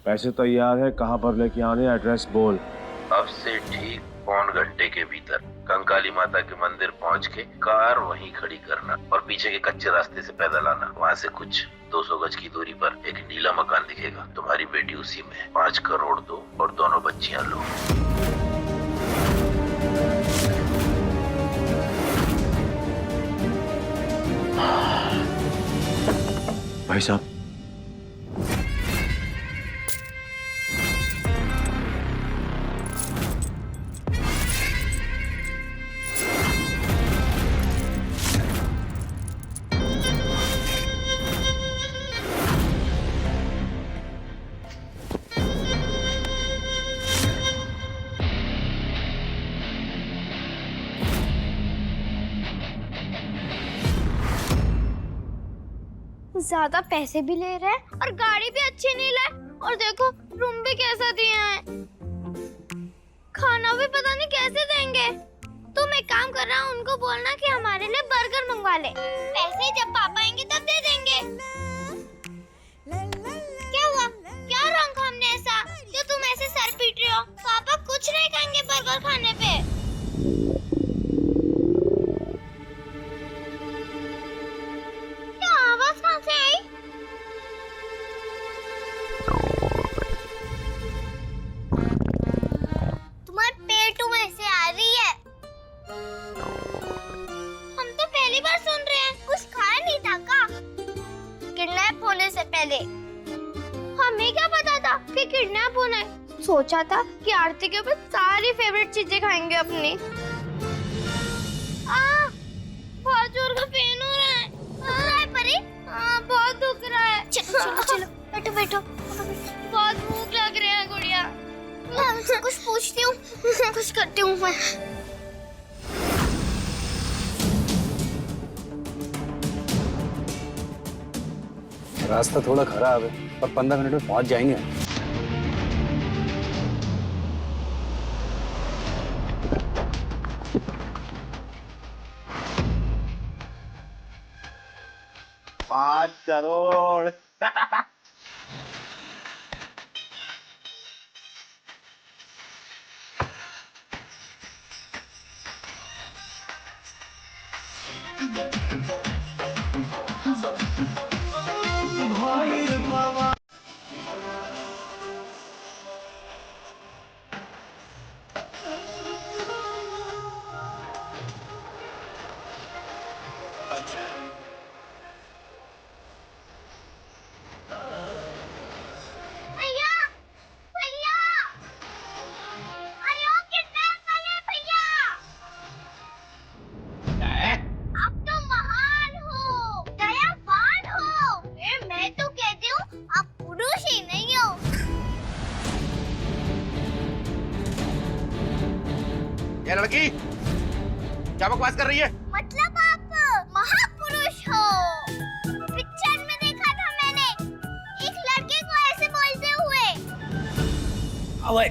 पैसे तैयार है, कहाँ पर लेके आने, एड्रेस बोल। अब से ठीक 1 घंटे के भीतर कंकाली माता के मंदिर पहुंच के कार वहीं खड़ी करना और पीछे के कच्चे रास्ते से पैदल आना। वहाँ से कुछ 200 गज की दूरी पर एक नीला मकान दिखेगा। तुम्हारी बेटी उसी में। 5 करोड़ दो और दोनों बच्चियां लो। भाई साहब, ज्यादा पैसे भी ले रहे हैं और गाड़ी भी अच्छी नहीं लाए, और देखो रूम भी कैसा दिया है। खाना भी पता नहीं कैसे देंगे। तुम एक काम कर रहा हूँ, उनको बोलना कि हमारे लिए बर्गर मंगवा ले। पैसे जब पापा आएंगे तब दे देंगे। क्या हुआ? क्या रंग हमने ऐसा जो तुम ऐसे सर पीट रहे हो? पापा कुछ नहीं खाएंगे बर्गर खाने पे। आवाज कहाँ से आई? तुम्हारे पेट में से आ रही है। हम तो पहली बार सुन रहे हैं। कुछ खाया नहीं था का? किडनैप होने से पहले हमें क्या पता था कि किडनैप होना है। सोचा था कि आरती के ऊपर सारी फेवरेट चीजें खाएंगे अपनी। बहुत जोर का पेन हो रहा है। परी, बहुत दुख रहा है। चलो चलो चलो, बैठो बैठो। बहुत भूख लग रही है गुड़िया। मैं उनसे कुछ पूछती हूँ, कुछ करती हूँ मैं। रास्ता थोड़ा खराब है, पर 15 मिनट में पहुंच जाएंगे। पाँच करोड़। ये लड़की क्या बकवास कर रही है? मतलब आप महापुरुष हो। पिक्चर में देखा था मैंने एक लड़के को ऐसे बोलते हुए। अबे,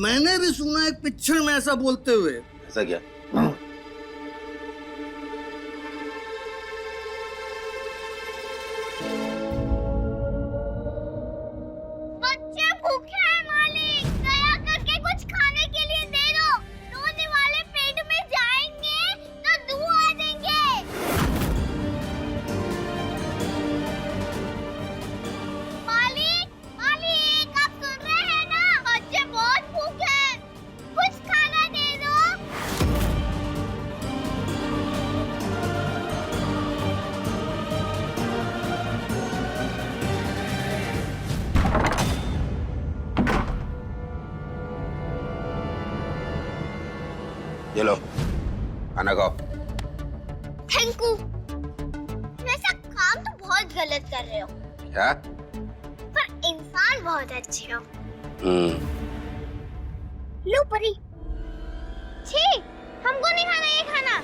मैंने भी सुना एक पिक्चर में ऐसा बोलते हुए। ऐसा क्या? बच्चे भूखे हैं मालिक, दया करके कुछ खाने के लिए दे दो। रोने वाले पेट में जाएंगे तो धुआं देंगे। मालिक मालिक, आप सुन रहे हैं ना? बच्चे बहुत भूखे हैं, कुछ खाना दे दो। ये लो खाना खाओ। Thank you. वैसा काम तो बहुत गलत कर रहे हो, क्या? पर इंसान बहुत अच्छे हो। लो परी। छी, हमको नहीं खाना ये खाना।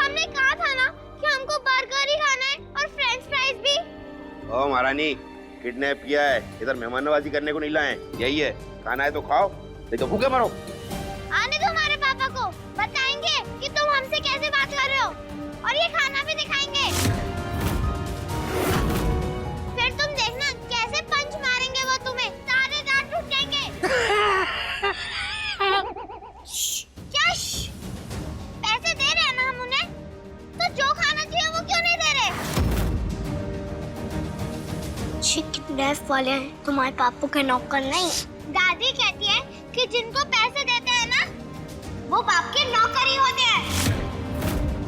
हमने कहा था ना कि हमको बर्गर ही खाना है और फ्रेंच फ्राइज भी। ओ महारानी, किडनैप किया है, इधर मेहमान नवाजी करने को नहीं लाए। यही है, खाना है तो खाओ, नहीं तो भूखे मरो। आने दो हमारे पापा को, बताएंगे कि तुम हमसे कैसे बात कर रहे हो। और ये खाना खाना भी दिखाएंगे। फिर तुम देखना कैसे पंच मारेंगे वो तुम्हें, सारे दांत टूट जाएंगे। पैसे दे रहे हैं ना हम उन्हें, तो जो खाना चाहिए वो क्यों नहीं दे रहे? किडनैप वाले हैं, तुम्हारे पापा के नौकर नहीं। दादी कहती है कि जिनको पैसे देते हैं ना वो बाप के नौकर ही होते हैं।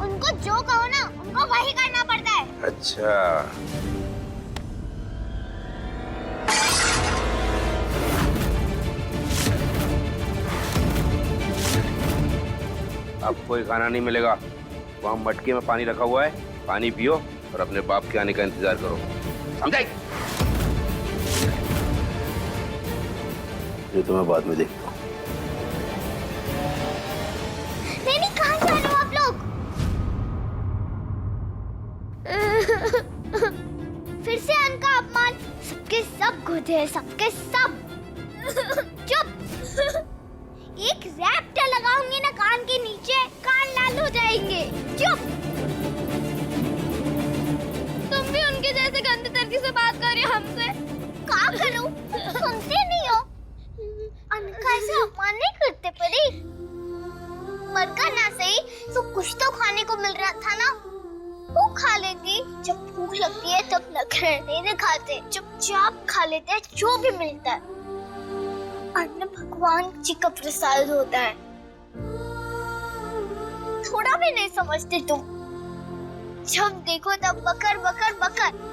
उनको जो कहो ना उनको वही करना पड़ता है। अच्छा, अब कोई खाना नहीं मिलेगा। वहाँ मटके में पानी रखा हुआ है, पानी पियो और अपने बाप के आने का इंतजार करो, समझे? ये तो मैं बाद में देखता हूँ। नहीं, कहाँ जा रहे हो आप लोग? फिर से अन्न का अपमान। सबके सब गधे हैं, सबके सब। चुप। एक रैप्टर लगाऊंगी ना कान के नीचे, कान लाल हो जाएंगे। चुप। तुम भी उनके जैसे गंदे तरीके से बात कर रही हो हमसे। क्या करूं? सुनते नहीं हो? अन्न का ऐसे अपमान नहीं करते परी। मरका ना सही तो कुछ तो खाने को मिल रहा था ना, वो खा लेती। जब भूख लगती है तब नखरे नहीं दिखाते, चुपचाप खा लेते हैं जो भी मिलता है। अन्न भगवान जी का प्रसाद होता है, थोड़ा भी नहीं समझते तुम। जब देखो तब बकर बकर बकर।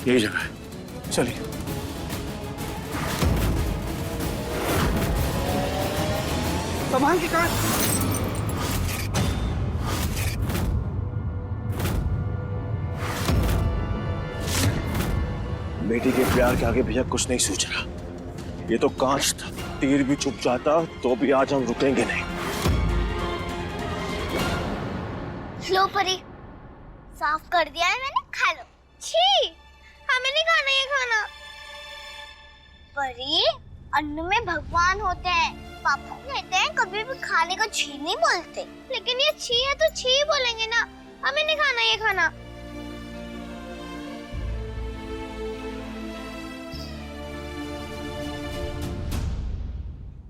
यही जगह है, चलिए। संभाल के कान। बेटी के प्यार के आगे भैया कुछ नहीं सूझ रहा। ये तो कांच था, तीर भी चुप जाता तो भी आज हम रुकेंगे नहीं। लो परी, साफ कर दिया है मैंने, खा लो। छी, हमें नहीं खाना ये खाना। परी, अन्न में भगवान होते हैं। पापा कहते हैं कभी भी खाने को छी नहीं बोलते। लेकिन ये छी है तो छी बोलेंगे ना। हमें नहीं खाना ये खाना।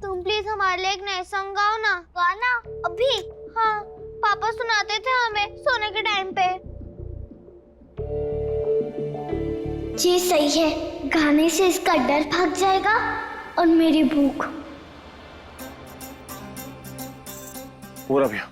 तुम प्लीज हमारे लिए एक नया सॉन्ग गाओ ना। गाना अभी? हाँ, पापा सुनाते थे हमें सोने के टाइम पे। जी सही है, गाने से इसका डर भाग जाएगा और मेरी भूख। पूरा भैया।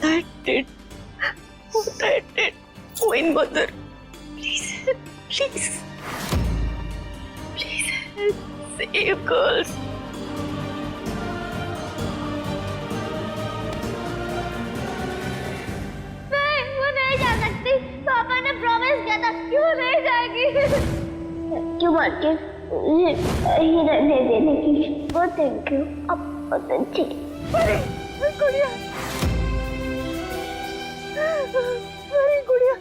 I did Queen Mother, please save girls. नहीं, वो नहीं जा सकती। पापा ने प्रॉमिस किया था कि वो नहीं जाएगी। क्यों बात के हीरा दे देने की बहुत थैंक यू। अब बहुत अच्छी। अरे गुड़िया, अरे गुड़िया,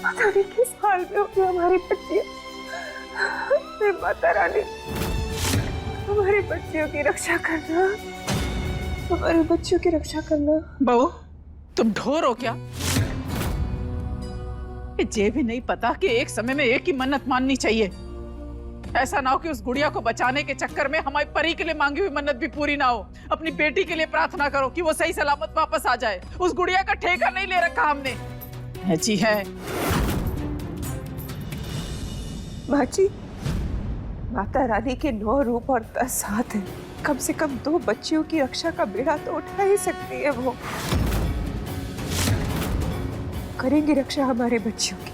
पता नहीं किस हाल में होगी हमारी बच्चियां। माता रानी, हमारी बच्चियों की रक्षा करना, हमारे बच्चियों की रक्षा करना। बहू, तुम ढोर हो क्या? ये भी नहीं पता कि एक समय में एक ही मन्नत माननी चाहिए। ऐसा ना हो कि उस गुड़िया को बचाने के चक्कर में हमारी परी के लिए मांगी हुई मन्नत भी पूरी ना हो। अपनी बेटी के लिए प्रार्थना करो कि वो सही सलामत वापस आ जाए। उस गुड़िया का ठेका नहीं ले रखा हमने। है जी है। माँ जी, माता रानी के 9 रूप और 10 हाथ हैं। कम से कम 2 बच्चियों की रक्षा का बेड़ा तो उठा ही सकती है वो। करेंगी रक्षा हमारे बच्चियों की,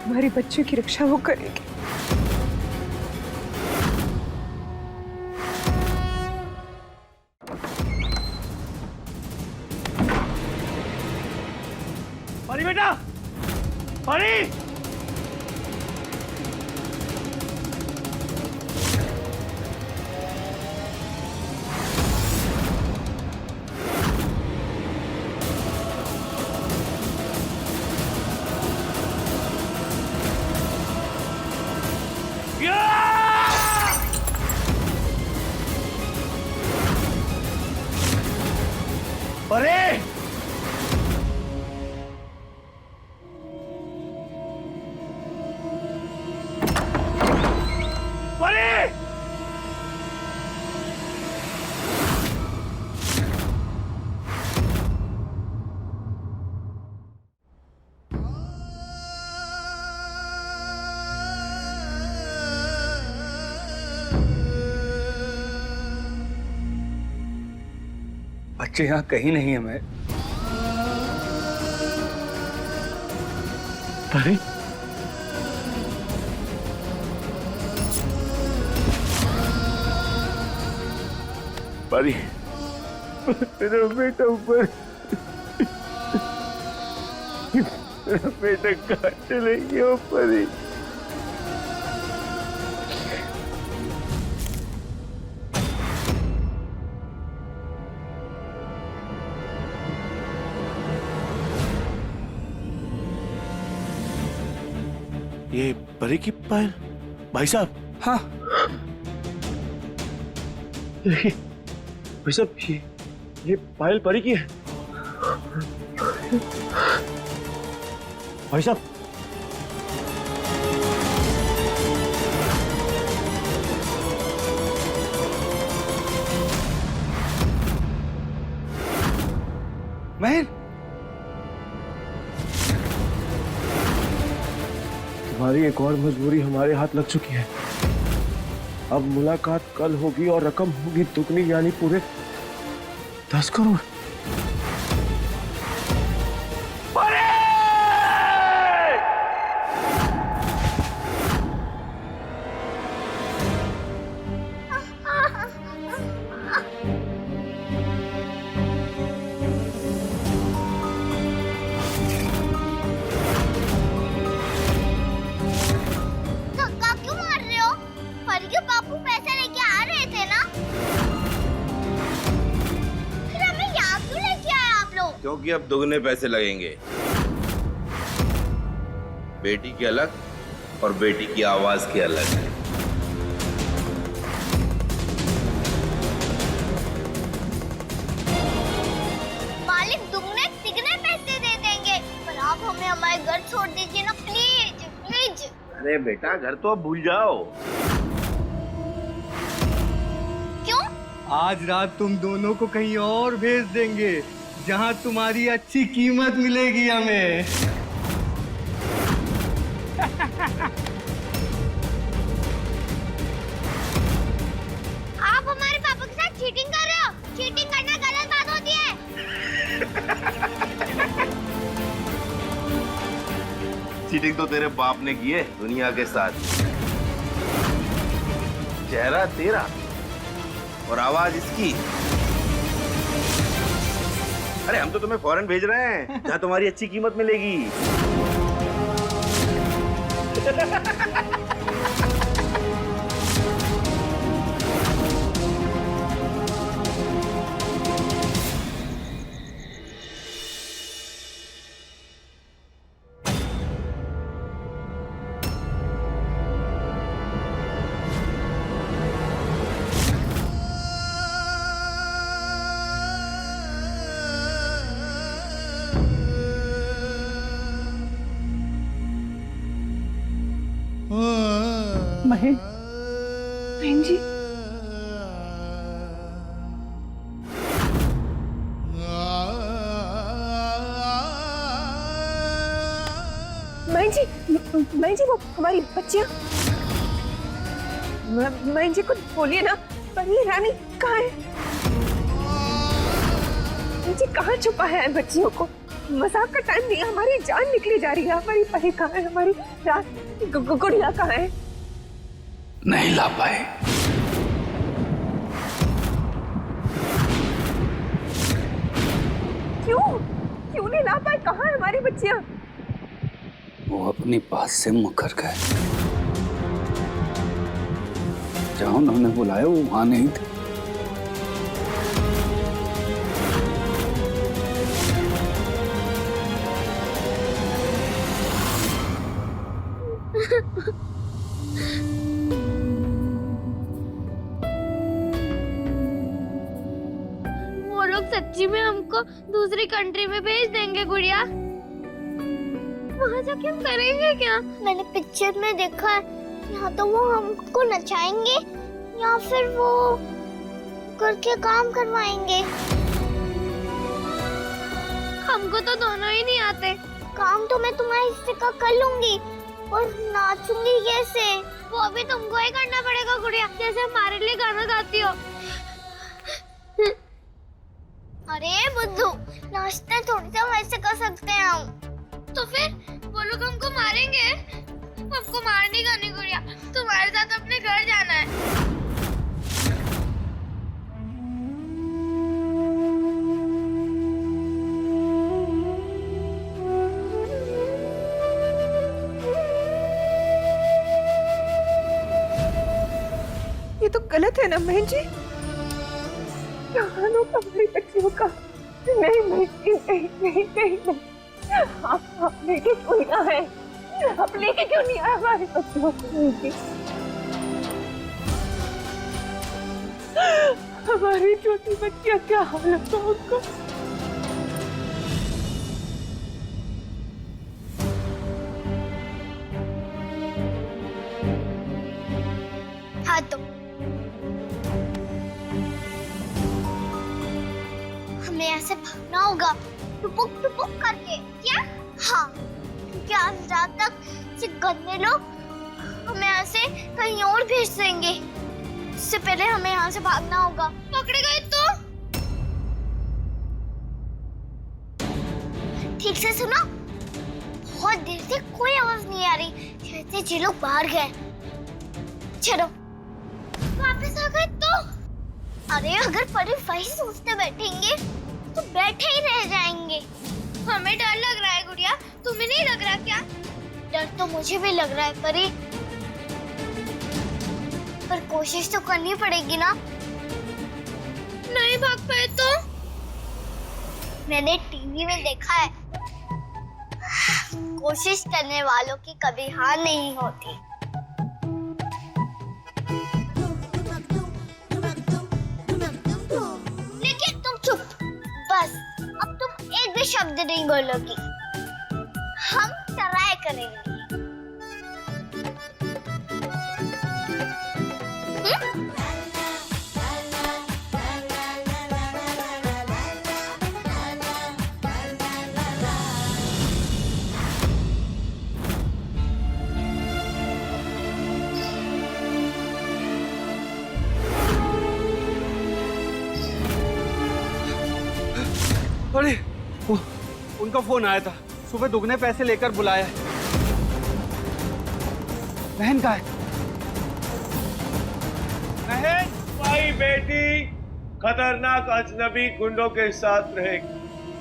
हमारी बच्चियों की रक्षा वो करेगी। परी बेटा, परी! परी! बच्चे यहाँ कहीं नहीं है। मैं परी? परी, मेरा बेटा ऊपर, मेरा बेटा कहाँ चले गया परी? ये परी की पायल? भाई साहब, हाँ, भाई साहब, ये पायल परी की है। भाई साहब, महर, तुम्हारी एक और मजबूरी हमारे हाथ लग चुकी है। अब मुलाकात कल होगी और रकम होगी दुगनी, यानी पूरे 10 करोड़। धक्का क्यों मार रहे हो? परी के बापू पैसे लेके आ रहे थे ना? फिर हमें यहाँ क्यों लेके आए आप लोग? क्योंकि अब दुगने पैसे लगेंगे। बेटी की अलग और बेटी की आवाज की अलग। मालिक दुगने तिगने पैसे दे देंगे, पर आप हमें हमारे घर छोड़ दीजिए ना, प्लीज प्लीज। अरे बेटा, घर तो अब भूल जाओ। क्यों? आज रात तुम दोनों को कहीं और भेज देंगे, जहां तुम्हारी अच्छी कीमत मिलेगी हमें। आप हमारे पापा के साथ चीटिंग कर रहे हो। चीटिंग करना गलत चीटिंग तो तेरे बाप ने की है दुनिया के साथ। चेहरा तेरा और आवाज इसकी। अरे हम तो तुम्हें फॉरेन भेज रहे हैं जहाँ तुम्हारी अच्छी कीमत मिलेगी। महेश, बहन जी, बहन जी वो हमारी बच्चियां। बहन जी कुछ बोलिए ना, परी रानी कहाँ है? बहन जी कहाँ छुपा है बच्चियों को? मजाक का टाइम नहीं है, हमारी जान निकली जा रही है। हमारी परी कहाँ है? हमारी गुड़िया कहाँ है? नहीं ला पाए। क्यों नहीं ला पाए? कहाँ है हमारी बच्चियां? वो अपनी बात से मुकर गए। जहां उन्होंने बुलाया वो वहां नहीं थे। वो लोग सच्ची में हमको दूसरी कंट्री में भेज देंगे गुड़िया? वहाँ जाके हम करेंगे क्या? मैंने पिक्चर में देखा है, यहाँ तो वो हमको नचाएंगे या फिर वो करके काम करवाएंगे। हमको तो दोनों ही नहीं आते। काम तो मैं तुम्हारे हिस्से का कर लूंगी, और नाचूंगी कैसे वो भी तुमको ही करना पड़ेगा गुड़िया, जैसे हमारे लिए गाना गाती हो। अरे बुद्धू, नाचते थोड़ी सा वैसे कर सकते हैं हम। तो फिर वो लोग हमको मारेंगे? हमको मारने का नहीं गुड़िया, तुम्हारे साथ अपने घर जाना है। ये तो गलत है ना बहन जी? कहानों का हमारी बच्चियों का नहीं नहीं नहीं नहीं नहीं, नहीं। आप लेके क्यों नहीं आए? आप लेके क्यों नहीं आए हमारी बच्चियों को? हमारी छोटी बच्चियां क्या हालत है उनको? हाँ तो हमें ऐसे भागना होगा टुपुक टुपुक करके, क्या? हाँ, क्योंकि आज रात तक से गंदे लोग हमें ऐसे कहीं और भेज देंगे। इससे पहले हमें यहाँ से भागना होगा। पकड़े गए तो ठीक से सुनो, बहुत देर से कोई आवाज नहीं आ रही, जैसे ये लोग बाहर गए। चलो वापस आ गए तो? अरे अगर परी वही सोचते बैठेंगे तो बैठे ही रह जाएंगे। हमें डर लग रहा है गुड़िया, तुम्हें नहीं लग रहा क्या? डर तो मुझे भी लग रहा है परी, पर कोशिश तो करनी पड़ेगी ना। नहीं भाग पाए तो? मैंने टीवी में देखा है, कोशिश करने वालों की कभी हार नहीं होती। लेकिन तुम चुप, बस अब तुम एक भी शब्द नहीं बोलोगी। हम ट्राई करेंगे। अरे उनका फोन आया था, सुबह दुगने पैसे लेकर बुलाया है। बहन का है। बहन, भाई बेटी खतरनाक अजनबी गुंडों के साथ रहेगी।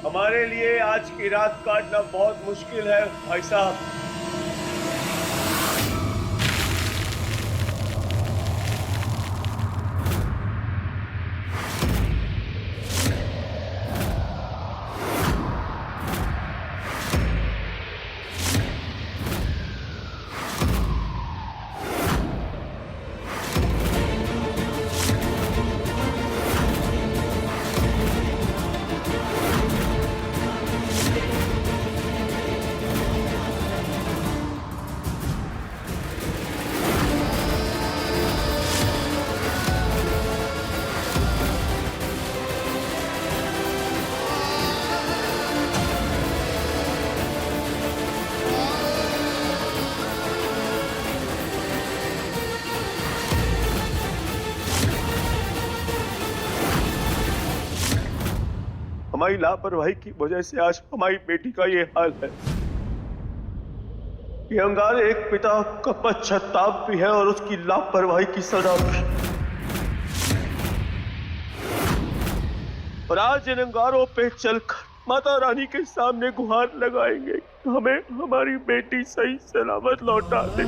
हमारे लिए आज की रात काटना बहुत मुश्किल है भाई साहब। हमारी लापरवाही की वजह से आज हमारी बेटी का ये हाल है। ये अंगार एक पिता का पश्चाताप भी है और उसकी लापरवाही की सजा भी। और आज इन अंगारों पे चलकर माता रानी के सामने गुहार लगाएंगे, हमें हमारी बेटी सही सलामत लौटा दे।